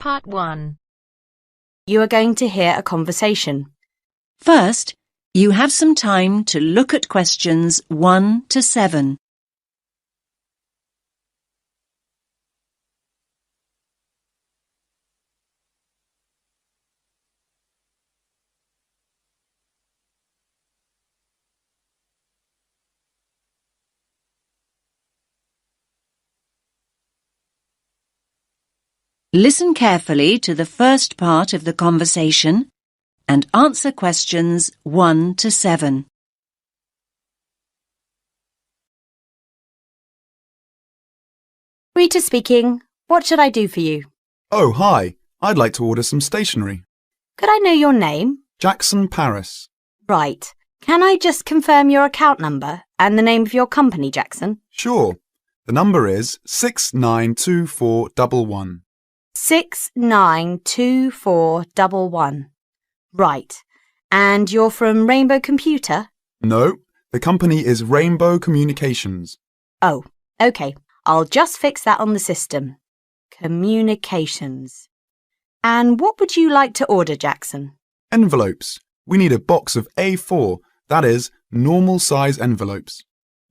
Part 1. You are going to hear a conversation. First, you have some time to look at questions 1 to 7. Listen carefully to the first part of the conversation and answer questions 1 to 7. Rita speaking. What should I do for you? Oh, hi. I'd like to order some stationery. Could I know your name? Jackson, Paris. Right. Can I just confirm your account number and the name of your company, Jackson? Sure. The number is 692411. 692411. Right. And you're from Rainbow Computer? No, the company is Rainbow Communications. Oh, OK. I'll just fix that on the system. Communications. And what would you like to order, Jackson? Envelopes. We need a box of A4, that is, normal size envelopes.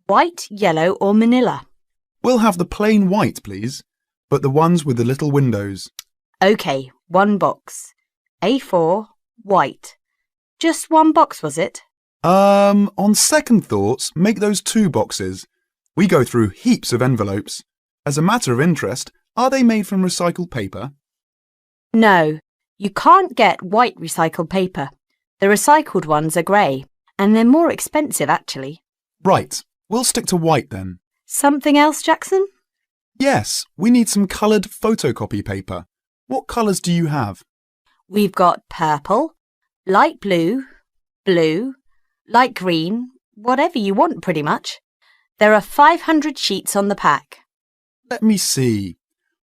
White, yellow or manila? We'll have the plain white, please, but the ones with the little windows. OK, one box. A4, white. Just one box, was it? On second thoughts, make those 2 boxes. We go through heaps of envelopes. As a matter of interest, are they made from recycled paper? No, you can't get white recycled paper. The recycled ones are grey, and they're more expensive, actually. Right, we'll stick to white then. Something else, Jackson? Yes, we need some coloured photocopy paper. What colours do you have? We've got purple, light blue, blue, light green, whatever you want pretty much. There are 500 sheets on the pack. Let me see.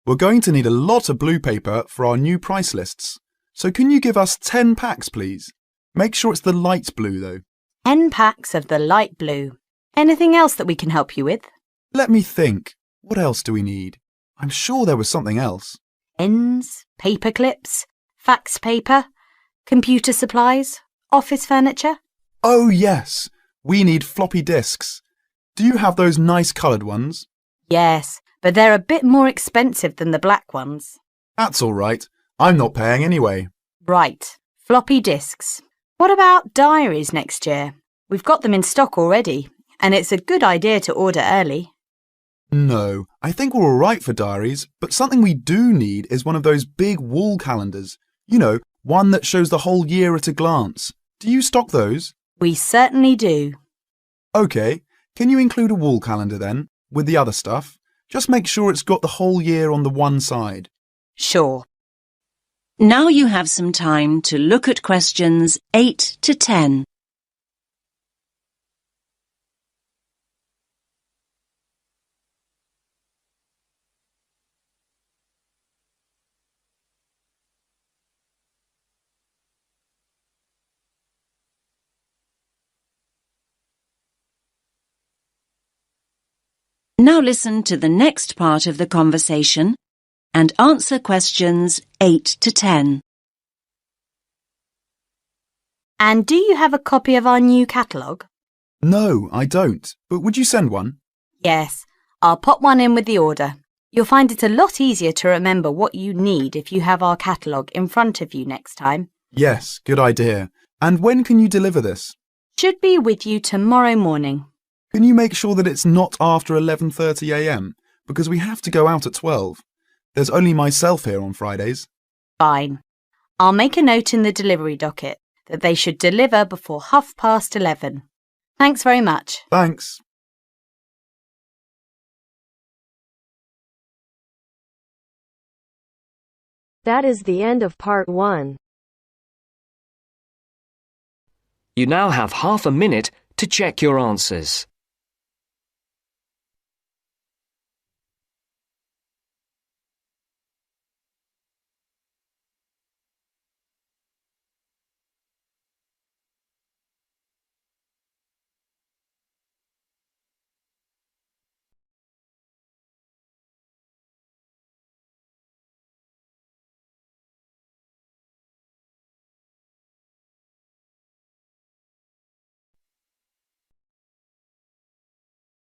We're going to need a lot of blue paper for our new price lists. So can you give us 10 packs, please? Make sure it's the light blue, though. 10 packs of the light blue. Anything else that we can help you with? Let me think. What else do we need? I'm sure there was something else. Pens, paper clips, fax paper, computer supplies, office furniture. Oh, yes. We need floppy disks. Do you have those nice coloured ones? Yes, but they're a bit more expensive than the black ones. That's all right. I'm not paying anyway. Right, floppy disks. What about diaries next year? We've got them in stock already, and it's a good idea to order early. No, I think we're all right for diaries, but something we do need is one of those big wall calendars. You know, one that shows the whole year at a glance. Do you stock those? We certainly do. OK, can you include a wall calendar then, with the other stuff? Just make sure it's got the whole year on the one side. Sure. Now you have some time to look at questions 8 to 10. Now listen to the next part of the conversation and answer questions 8 to 10. And do you have a copy of our new catalogue? No, I don't. But would you send one? Yes, I'll pop one in with the order. You'll find it a lot easier to remember what you need if you have our catalogue in front of you next time. Yes, good idea. And when can you deliver this? Should be with you tomorrow morning. Can you make sure that it's not after 11:30 a.m? Because we have to go out at 12. There's only myself here on Fridays. Fine. I'll make a note in the delivery docket that they should deliver before 11:30. Thanks very much. Thanks. That is the end of Part 1. You now have half a minute to check your answers.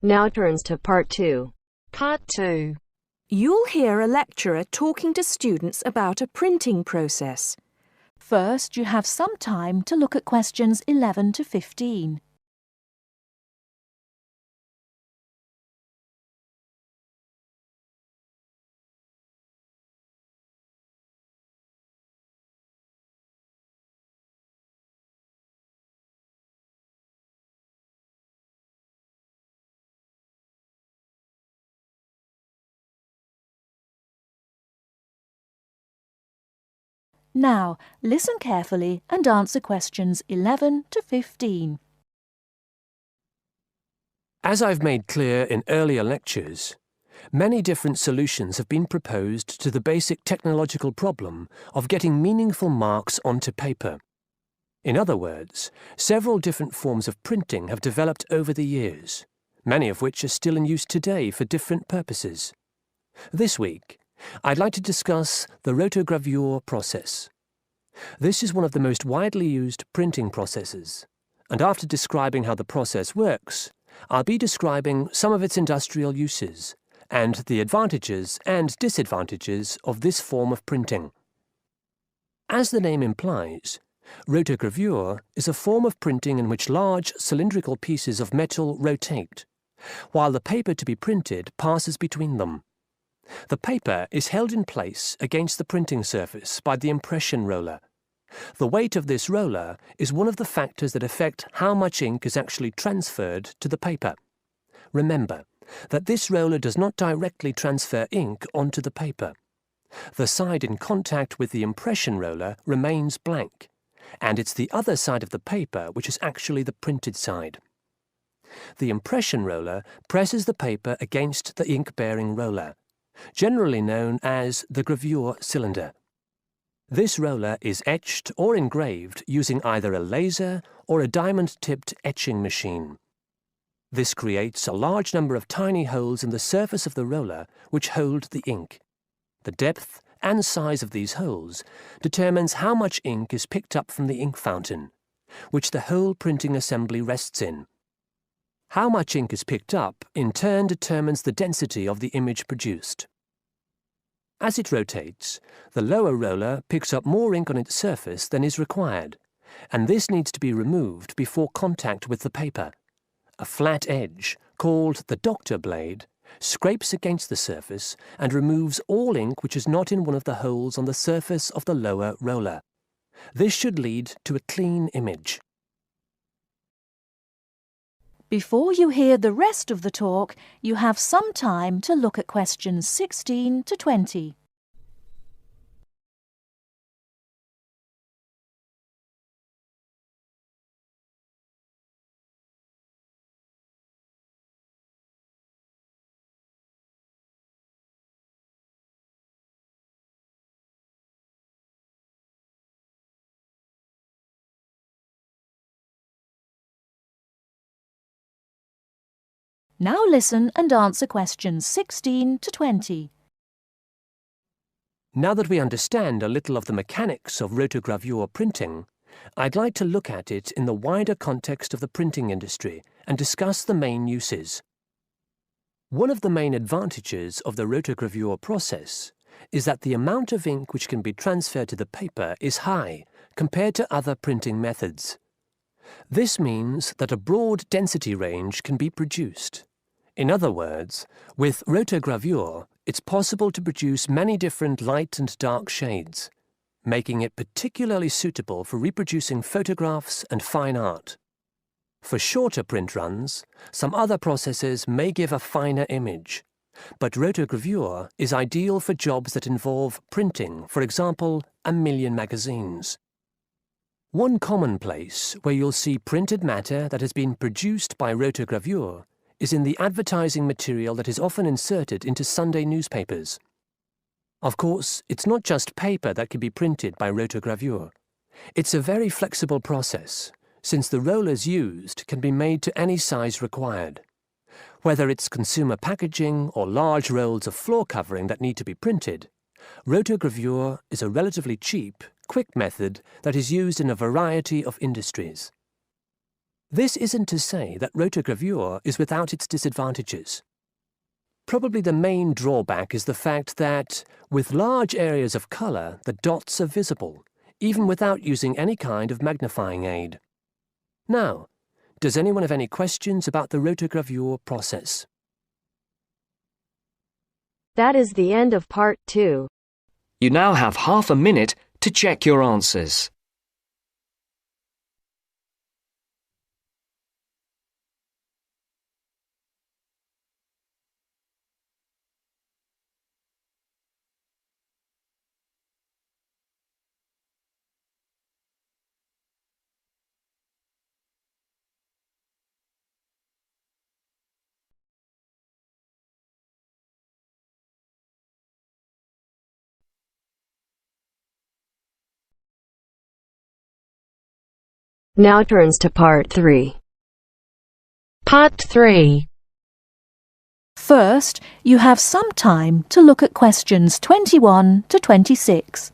Now turns to Part 2. Part 2. You'll hear a lecturer talking to students about a printing process. First, you have some time to look at questions 11 to 15. Now, listen carefully and answer questions 11 to 15. As I've made clear in earlier lectures, many different solutions have been proposed to the basic technological problem of getting meaningful marks onto paper. In other words, several different forms of printing have developed over the years, many of which are still in use today for different purposes. This week, I'd like to discuss the rotogravure process. This is one of the most widely used printing processes, and after describing how the process works, I'll be describing some of its industrial uses and the advantages and disadvantages of this form of printing. As the name implies, rotogravure is a form of printing in which large cylindrical pieces of metal rotate, while the paper to be printed passes between them. The paper is held in place against the printing surface by the impression roller. The weight of this roller is one of the factors that affect how much ink is actually transferred to the paper. Remember that this roller does not directly transfer ink onto the paper. The side in contact with the impression roller remains blank, and it's the other side of the paper which is actually the printed side. The impression roller presses the paper against the ink-bearing roller, generally known as the gravure cylinder. This roller is etched or engraved using either a laser or a diamond-tipped etching machine. This creates a large number of tiny holes in the surface of the roller which hold the ink. The depth and size of these holes determines how much ink is picked up from the ink fountain, which the whole printing assembly rests in. How much ink is picked up, in turn, determines the density of the image produced. As it rotates, the lower roller picks up more ink on its surface than is required, and this needs to be removed before contact with the paper. A flat edge, called the doctor blade, scrapes against the surface and removes all ink which is not in one of the holes on the surface of the lower roller. This should lead to a clean image. Before you hear the rest of the talk, you have some time to look at questions 16 to 20. Now listen and answer questions 16 to 20. Now that we understand a little of the mechanics of rotogravure printing, I'd like to look at it in the wider context of the printing industry and discuss the main uses. One of the main advantages of the rotogravure process is that the amount of ink which can be transferred to the paper is high compared to other printing methods. This means that a broad density range can be produced. In other words, with rotogravure, it's possible to produce many different light and dark shades, making it particularly suitable for reproducing photographs and fine art. For shorter print runs, some other processes may give a finer image, but rotogravure is ideal for jobs that involve printing, for example, 1 million magazines. One common place where you'll see printed matter that has been produced by rotogravure is in the advertising material that is often inserted into Sunday newspapers. Of course, it's not just paper that can be printed by rotogravure. It's a very flexible process, since the rollers used can be made to any size required. Whether it's consumer packaging or large rolls of floor covering that need to be printed, rotogravure is a relatively cheap, quick method that is used in a variety of industries. This isn't to say that rotogravure is without its disadvantages. Probably the main drawback is the fact that, with large areas of colour, the dots are visible, even without using any kind of magnifying aid. Now, does anyone have any questions about the rotogravure process? That is the end of part 2. You now have half a minute to check your answers. Now turns to part 3. Part 3. First, you have some time to look at questions 21 to 26.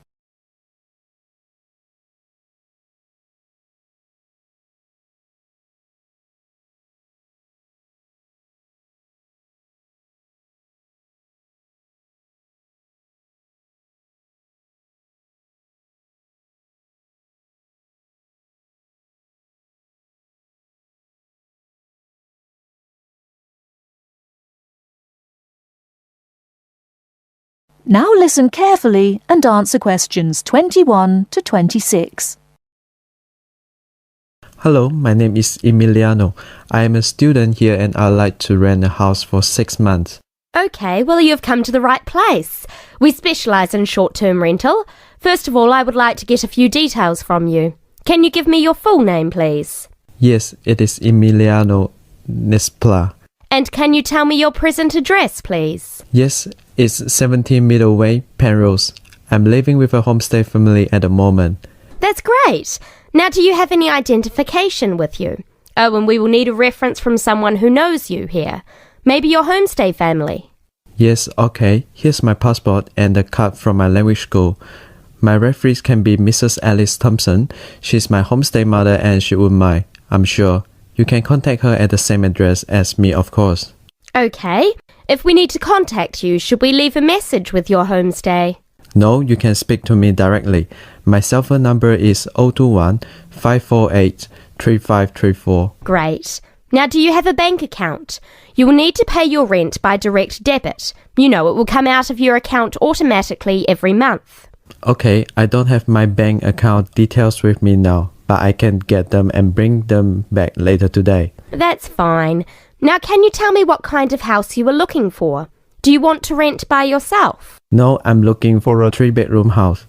Now listen carefully and answer questions 21 to 26. Hello, my name is Emiliano. I am a student here and I'd like to rent a house for 6 months. OK, well, you've come to the right place. We specialise in short-term rental. First of all, I would like to get a few details from you. Can you give me your full name, please? Yes, it is Emiliano Nespla. And can you tell me your present address, please? Yes, it's 17 Middleway, Penrose. I'm living with a homestay family at the moment. That's great. Now, do you have any identification with you? Oh, and we will need a reference from someone who knows you here. Maybe your homestay family. Yes, okay. Here's my passport and a card from my language school. My referees can be Mrs. Alice Thompson. She's my homestay mother and she wouldn't mind, I'm sure. You can contact her at the same address as me, of course. OK. If we need to contact you, should we leave a message with your homestay? No, you can speak to me directly. My cell phone number is 021 548 3534. Great. Now, do you have a bank account? You will need to pay your rent by direct debit. You know, it will come out of your account automatically every month. Okay, I don't have my bank account details with me now, but I can get them and bring them back later today. That's fine. Now, can you tell me what kind of house you are looking for? Do you want to rent by yourself? No, I'm looking for a 3-bedroom house.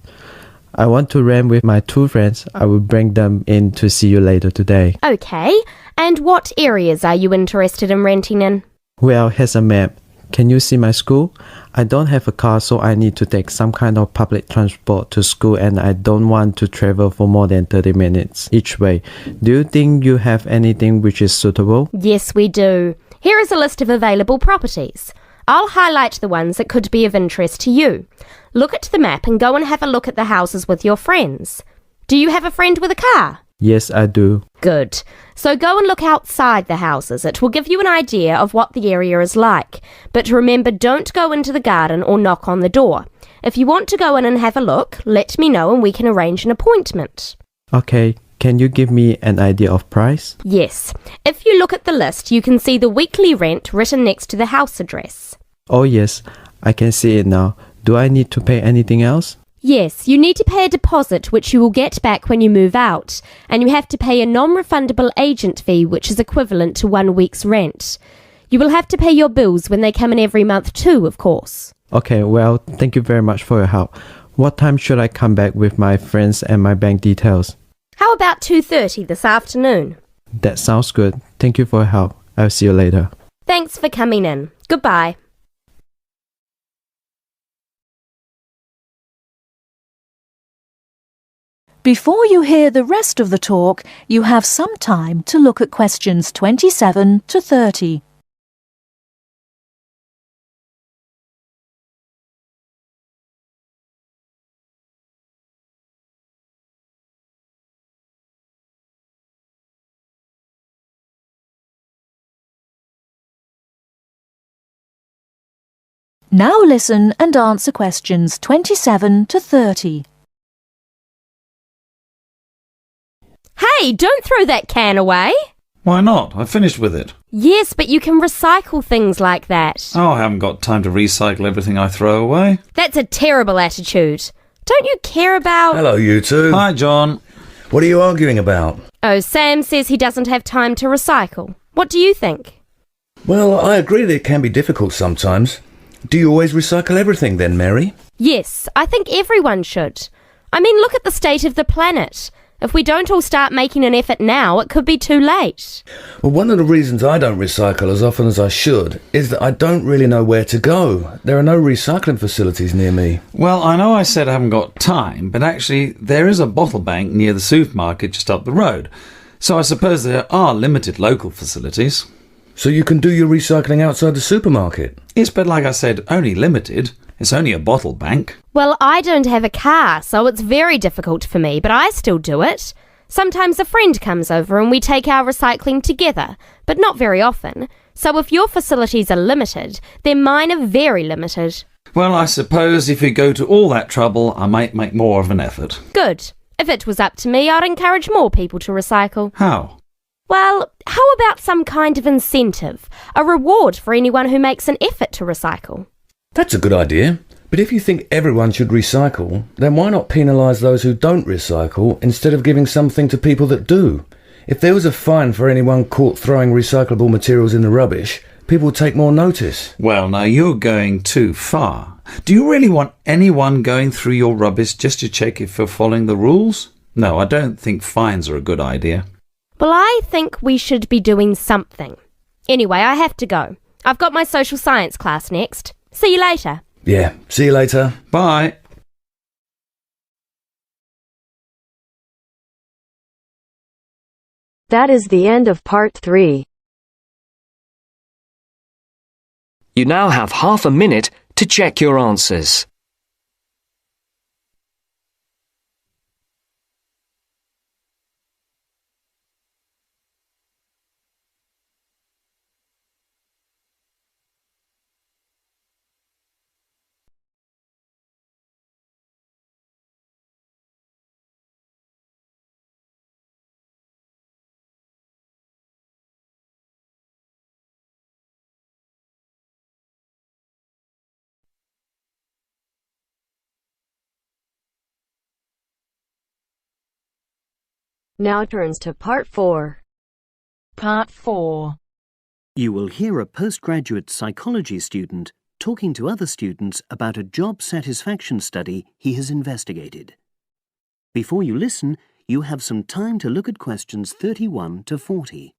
I want to rent with my 2 friends. I will bring them in to see you later today. OK. And what areas are you interested in renting in? Well, here's a map. Can you see my school? I don't have a car, so I need to take some kind of public transport to school and I don't want to travel for more than 30 minutes each way. Do you think you have anything which is suitable? Yes, we do. Here is a list of available properties. I'll highlight the ones that could be of interest to you. Look at the map and go and have a look at the houses with your friends. Do you have a friend with a car? Yes, I do. Good. So go and look outside the houses. It will give you an idea of what the area is like. But remember, don't go into the garden or knock on the door. If you want to go in and have a look, let me know and we can arrange an appointment. Okay, can you give me an idea of price? Yes. If you look at the list, you can see the weekly rent written next to the house address. Oh yes, I can see it now. Do I need to pay anything else? Yes, you need to pay a deposit which you will get back when you move out, and you have to pay a non-refundable agent fee which is equivalent to 1 week's rent. You will have to pay your bills when they come in every month too, of course. Okay, well, thank you very much for your help. What time should I come back with my friends and my bank details? How about 2:30 this afternoon? That sounds good. Thank you for your help. I'll see you later. Thanks for coming in. Goodbye. Before you hear the rest of the talk, you have some time to look at questions 27 to 30. Now listen and answer questions 27 to 30. Hey, don't throw that can away. Why not? I finished with it. Yes, but you can recycle things like that. Oh, I haven't got time to recycle everything I throw away. That's a terrible attitude. Don't you care about... Hello, you two. Hi, John. What are you arguing about? Oh, Sam says he doesn't have time to recycle. What do you think? Well, I agree that it can be difficult sometimes. Do you always recycle everything then, Mary? Yes, I think everyone should. I mean, look at the state of the planet. If we don't all start making an effort now, it could be too late. Well, one of the reasons I don't recycle as often as I should is that I don't really know where to go. There are no recycling facilities near me. Well, I know I said I haven't got time, but actually there is a bottle bank near the supermarket just up the road. So I suppose there are limited local facilities. So you can do your recycling outside the supermarket? Yes, but like I said, only limited. It's only a bottle bank. Well, I don't have a car, so it's very difficult for me, but I still do it. Sometimes a friend comes over and we take our recycling together, but not very often. So if your facilities are limited, then mine are very limited. Well, I suppose if you go to all that trouble, I might make more of an effort. Good. If it was up to me, I'd encourage more people to recycle. How? Well, how about some kind of incentive? A reward for anyone who makes an effort to recycle? That's a good idea. But if you think everyone should recycle, then why not penalise those who don't recycle instead of giving something to people that do? If there was a fine for anyone caught throwing recyclable materials in the rubbish, people would take more notice. Well, now you're going too far. Do you really want anyone going through your rubbish just to check if you're following the rules? No, I don't think fines are a good idea. Well, I think we should be doing something. Anyway, I have to go. I've got my social science class next. See you later. Yeah, see you later. Bye. That is the end of part 3. You now have half a minute to check your answers. Now turns to part 4. Part 4. You will hear a postgraduate psychology student talking to other students about a job satisfaction study he has investigated. Before you listen, you have some time to look at questions 31 to 40.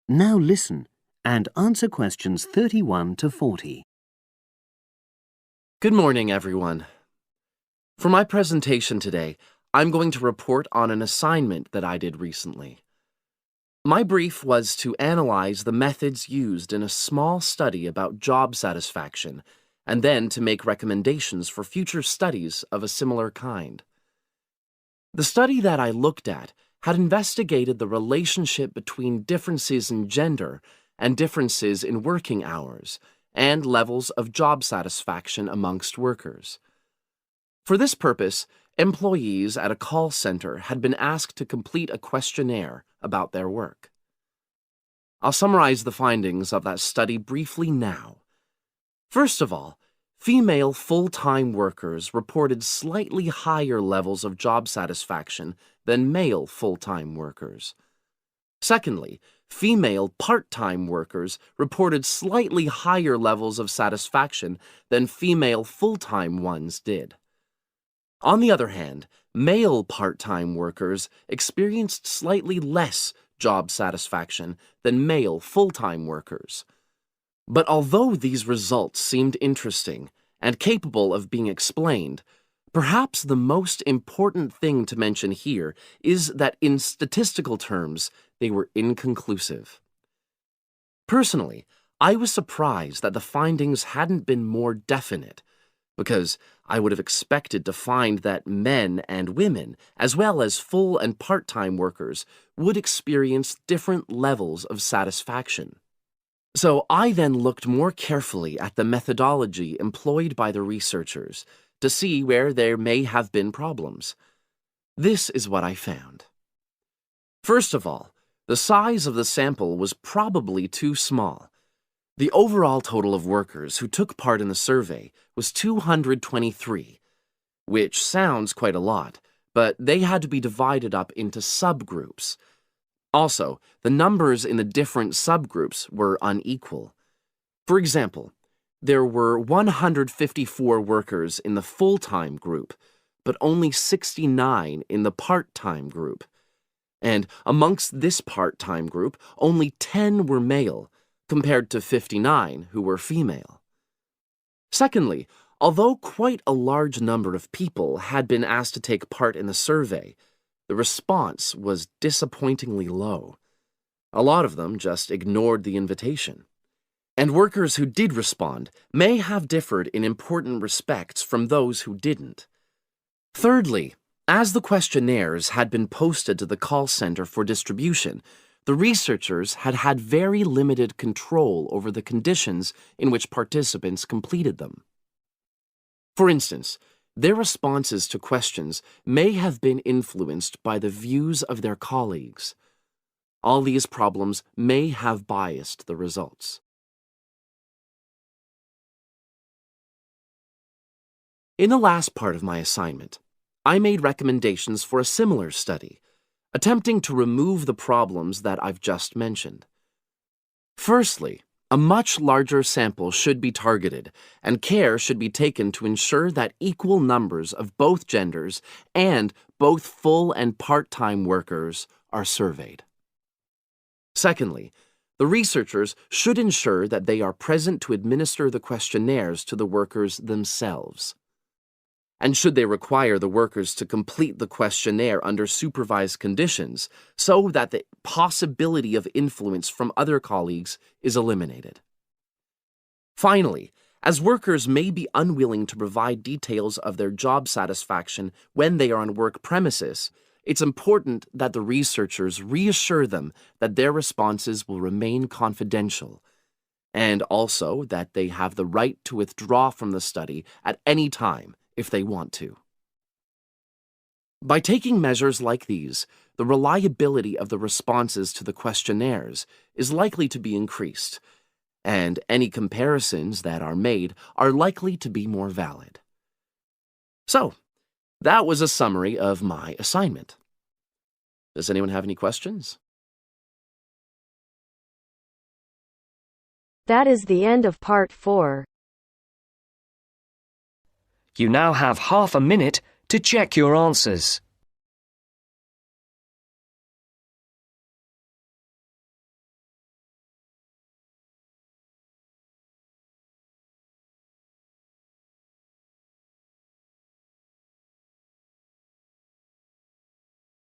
Now listen and answer questions 31 to 40. Good morning, everyone. For my presentation today, I'm going to report on an assignment that I did recently. My brief was to analyze the methods used in a small study about job satisfaction, and then to make recommendations for future studies of a similar kind. The study that I looked at had investigated the relationship between differences in gender and differences in working hours and levels of job satisfaction amongst workers. For this purpose, employees at a call center had been asked to complete a questionnaire about their work. I'll summarize the findings of that study briefly now. First of all, female full-time workers reported slightly higher levels of job satisfaction than male full-time workers. Secondly, female part-time workers reported slightly higher levels of satisfaction than female full-time ones did. On the other hand, male part-time workers experienced slightly less job satisfaction than male full-time workers. But although these results seemed interesting and capable of being explained, perhaps the most important thing to mention here is that in statistical terms, they were inconclusive. Personally, I was surprised that the findings hadn't been more definite, because I would have expected to find that men and women, as well as full and part-time workers, would experience different levels of satisfaction. So I then looked more carefully at the methodology employed by the researchers to see where there may have been problems. This is what I found. First of all, the size of the sample was probably too small. The overall total of workers who took part in the survey was 223, which sounds quite a lot, but they had to be divided up into subgroups. Also, the numbers in the different subgroups were unequal. For example, there were 154 workers in the full-time group, but only 69 in the part-time group. And amongst this part-time group, only 10 were male, compared to 59 who were female. Secondly, although quite a large number of people had been asked to take part in the survey, the response was disappointingly low. A lot of them just ignored the invitation. And workers who did respond may have differed in important respects from those who didn't. Thirdly, as the questionnaires had been posted to the call center for distribution, the researchers had had very limited control over the conditions in which participants completed them. For instance, their responses to questions may have been influenced by the views of their colleagues. All these problems may have biased the results. In the last part of my assignment, I made recommendations for a similar study, attempting to remove the problems that I've just mentioned. Firstly, a much larger sample should be targeted, and care should be taken to ensure that equal numbers of both genders and both full and part-time workers are surveyed. Secondly, the researchers should ensure that they are present to administer the questionnaires to the workers themselves. And should they require the workers to complete the questionnaire under supervised conditions so that the possibility of influence from other colleagues is eliminated. Finally, as workers may be unwilling to provide details of their job satisfaction when they are on work premises, it's important that the researchers reassure them that their responses will remain confidential, and also that they have the right to withdraw from the study at any time if they want to. By taking measures like these, the reliability of the responses to the questionnaires is likely to be increased, and any comparisons that are made are likely to be more valid. So, that was a summary of my assignment. Does anyone have any questions? That is the end of part 4. You now have half a minute to check your answers.